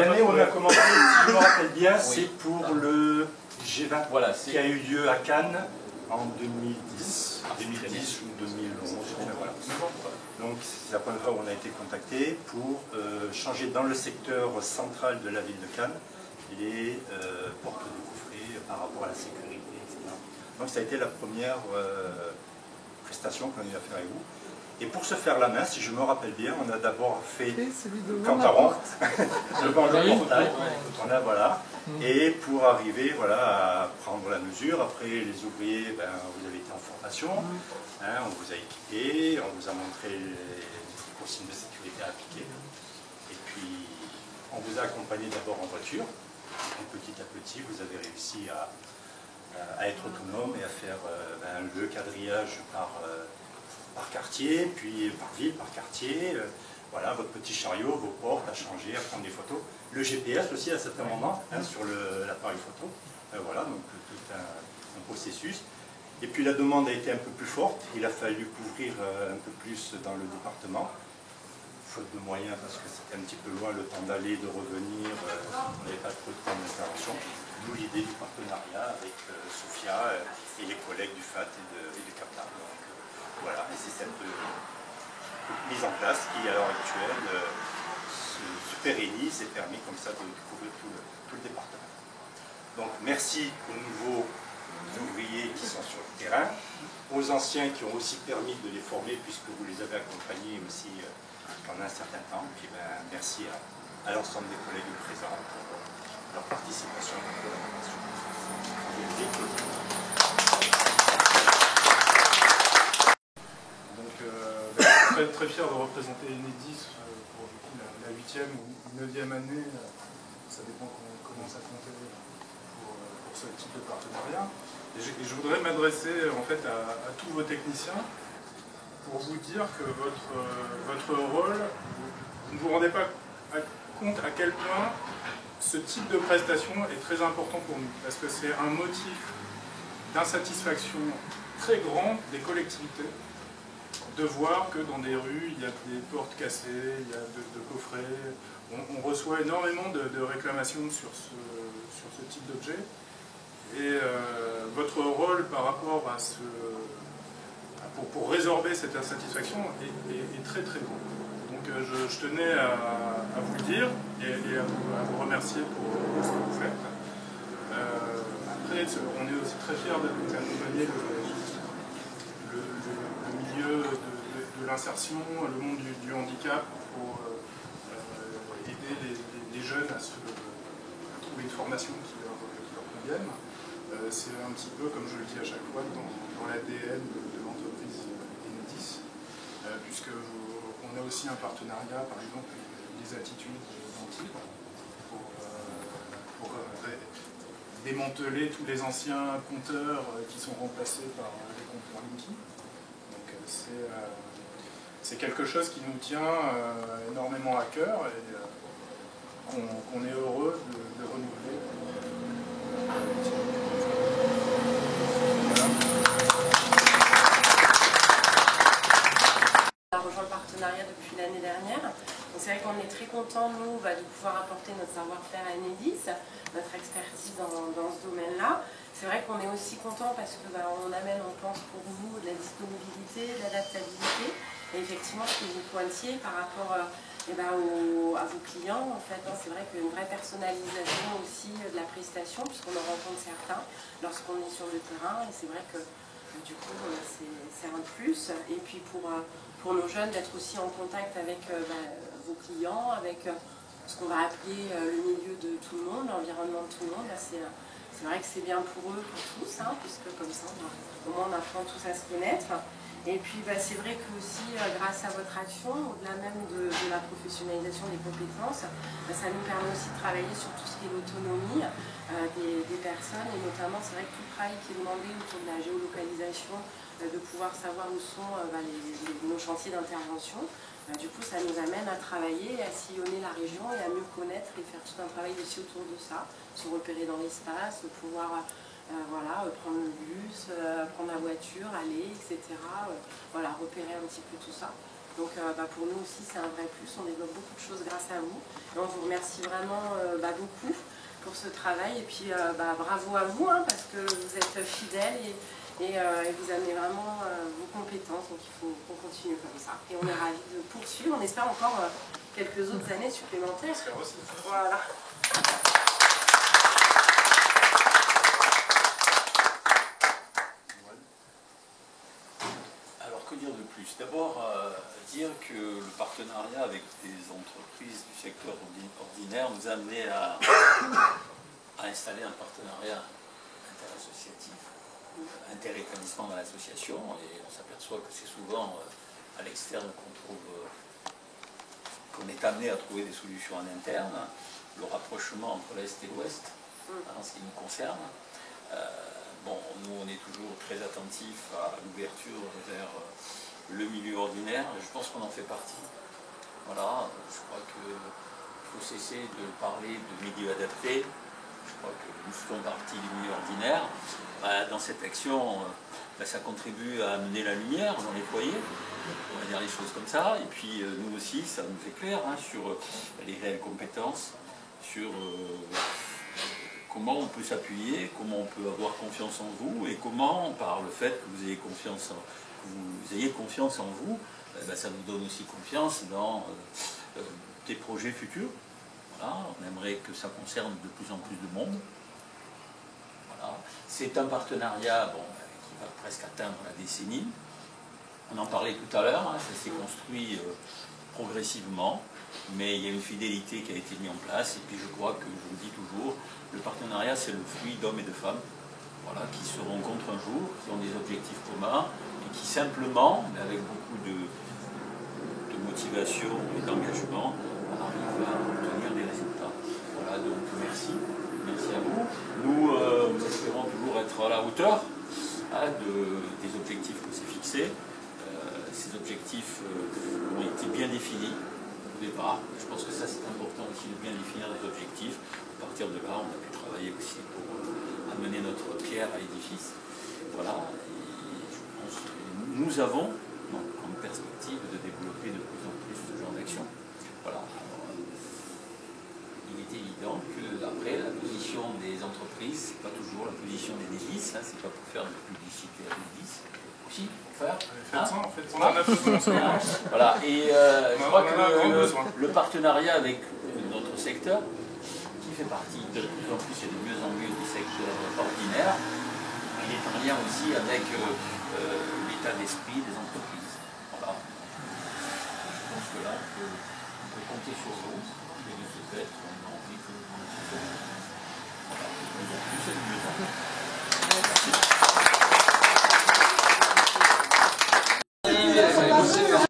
L'année où on a commencé, si je me rappelle bien, c'est pour le G20 voilà, qui a eu lieu à Cannes en 2010 ou 2011. Voilà. Donc c'est la première fois où on a été contacté pour changer dans le secteur central de la ville de Cannes les portes de coffret par rapport à la sécurité, etc. Donc ça a été la première prestation qu'on a eu à faire avec vous. Et pour se faire la main, si je me rappelle bien, on a d'abord fait Cantaron, devant le portail, voilà, et pour arriver voilà, à prendre la mesure. Après, les ouvriers, ben, vous avez été en formation, hein, on vous a équipé, on vous a montré les consignes de sécurité à appliquer, et puis on vous a accompagné d'abord en voiture, et petit à petit, vous avez réussi à être autonome et à faire ben, le quadrillage par quartier, puis par ville, par quartier, voilà, votre petit chariot, vos portes à changer, à prendre des photos. Le GPS aussi à certains moments, hein, sur l'appareil photo. Voilà, donc tout un processus. Et puis la demande a été un peu plus forte, il a fallu couvrir un peu plus dans le département, faute de moyens parce que c'était un petit peu loin le temps d'aller, de revenir, on n'avait pas trop de temps d'intervention. D'où l'idée du partenariat avec Sophia et les collègues du FAT et du CAPTA. Voilà, et c'est cette mise en place qui, à l'heure actuelle, se pérennise et permet comme ça de couvrir tout le département. Donc merci aux nouveaux ouvriers qui sont sur le terrain, aux anciens qui ont aussi permis de les former puisque vous les avez accompagnés aussi pendant un certain temps. Et puis, ben, merci à l'ensemble des collègues présents pour leur participation à la collaboration. Très fier de représenter Enedis pour la 8e ou 9e année, ça dépend comment ça compte pour ce type de partenariat. Et je voudrais m'adresser en fait à tous vos techniciens pour vous dire que votre rôle, vous ne vous rendez pas compte à quel point ce type de prestation est très important pour nous, parce que c'est un motif d'insatisfaction très grand des collectivités de voir que dans des rues, il y a des portes cassées, il y a de coffrets. On reçoit énormément de réclamations sur ce type d'objet. Et votre rôle par rapport à pour résorber cette insatisfaction est très très grand. Donc je tenais à vous le dire et à vous remercier pour ce que vous faites. Après, on est aussi très fiers d'accompagner le milieu de l'insertion, le monde du handicap pour aider les jeunes à trouver une formation qui leur convienne. C'est un petit peu, comme je le dis à chaque fois, dans l'ADN de l'entreprise Enedis, puisqu'on a aussi un partenariat, par exemple, les attitudes d'Antibes, pour démanteler tous les anciens compteurs qui sont remplacés par les compteurs Linky. Donc c'est quelque chose qui nous tient énormément à cœur et qu'on est heureux de renouveler. On a rejoint le partenariat depuis l'année dernière. C'est vrai qu'on est très content, nous, de pouvoir apporter notre savoir-faire à Enedis, notre expertise dans ce domaine-là. C'est vrai qu'on est aussi content parce que on amène, on pense pour nous, de la disponibilité, de l'adaptabilité. Et effectivement, ce que vous pointiez par rapport à vos clients, en fait, c'est vrai qu'il y a une vraie personnalisation aussi de la prestation, puisqu'on en rencontre certains lorsqu'on est sur le terrain. Et c'est vrai que du coup, c'est un plus. Et puis pour nos jeunes, d'être aussi en contact avec vos clients, avec ce qu'on va appeler le milieu de tout le monde, l'environnement de tout le monde. C'est vrai que c'est bien pour eux, pour tous, hein, puisque comme ça, au moins on apprend tous à se connaître. Et puis c'est vrai que aussi, grâce à votre action, au-delà même de la professionnalisation des compétences, ça nous permet aussi de travailler sur tout ce qui est l'autonomie des personnes, et notamment c'est vrai que tout le travail qui est demandé autour de la géolocalisation, de pouvoir savoir où sont nos chantiers d'intervention. Du coup, ça nous amène à travailler, à sillonner la région et à mieux connaître et faire tout un travail aussi autour de ça, se repérer dans l'espace, pouvoir prendre le bus, prendre la voiture, aller, etc. Voilà, repérer un petit peu tout ça. Donc pour nous aussi c'est un vrai plus, on développe beaucoup de choses grâce à vous. Et on vous remercie vraiment beaucoup pour ce travail. Et puis bravo à vous hein, parce que vous êtes fidèles et vous amenez vraiment vos compétences. Donc il faut qu'on continue comme ça. Et on est ravis de poursuivre. On espère encore quelques autres années supplémentaires. Voilà. Alors que dire de plus? D'abord, dire que le partenariat avec des entreprises du secteur ordinaire nous a amené à installer un partenariat interassociatif, interétablissement dans l'association, et on s'aperçoit que c'est souvent à l'externe qu'on est amené à trouver des solutions en interne. Le rapprochement entre l'Est et l'Ouest, en ce qui nous concerne. Bon, nous on est toujours très attentifs à l'ouverture vers le milieu ordinaire, je pense qu'on en fait partie. Voilà, je crois qu'il faut cesser de parler de milieu adapté, je crois que nous faisons partie du milieu ordinaire. Dans cette action, ça contribue à amener la lumière dans les foyers, on va dire les choses comme ça, et puis nous aussi, ça nous éclaire hein, sur les réelles compétences, sur comment on peut s'appuyer, comment on peut avoir confiance en vous, et comment, par le fait que vous ayez confiance en vous, ça vous donne aussi confiance dans des projets futurs. Voilà, on aimerait que ça concerne de plus en plus de monde. Voilà. C'est un partenariat qui va presque atteindre la décennie. On en parlait tout à l'heure, hein, ça s'est construit progressivement, mais il y a une fidélité qui a été mise en place, et puis je crois que, je le dis toujours, le partenariat c'est le fruit d'hommes et de femmes voilà, qui se rencontrent un jour, qui ont des objectifs communs, et qui simplement, mais avec beaucoup de motivation et d'engagement, arrivent à obtenir des résultats. Voilà, donc merci à vous. Nous espérons toujours être à la hauteur des objectifs qu'on s'est fixés. Ces objectifs ont été bien définis au départ. Je pense que ça c'est important aussi de bien définir les objectifs. À partir de là, on a pu travailler aussi pour amener notre pierre à l'édifice. Voilà, et je pense que nous avons comme perspective de développer de plus en plus ce genre d'action. Voilà. Alors, il est évident que après la position des entreprises, c'est pas toujours la position des Enedis, hein, c'est pas pour faire de publicité à Enedis. Si, pour faire. En fait, on en a besoin. Voilà, et je crois que le partenariat avec notre secteur, qui fait partie de plus en plus et de mieux en mieux du secteur ordinaire, il est en lien aussi avec l'état d'esprit des entreprises. Voilà. Je pense que là, on peut compter sur vous, et de ce fait, on a envie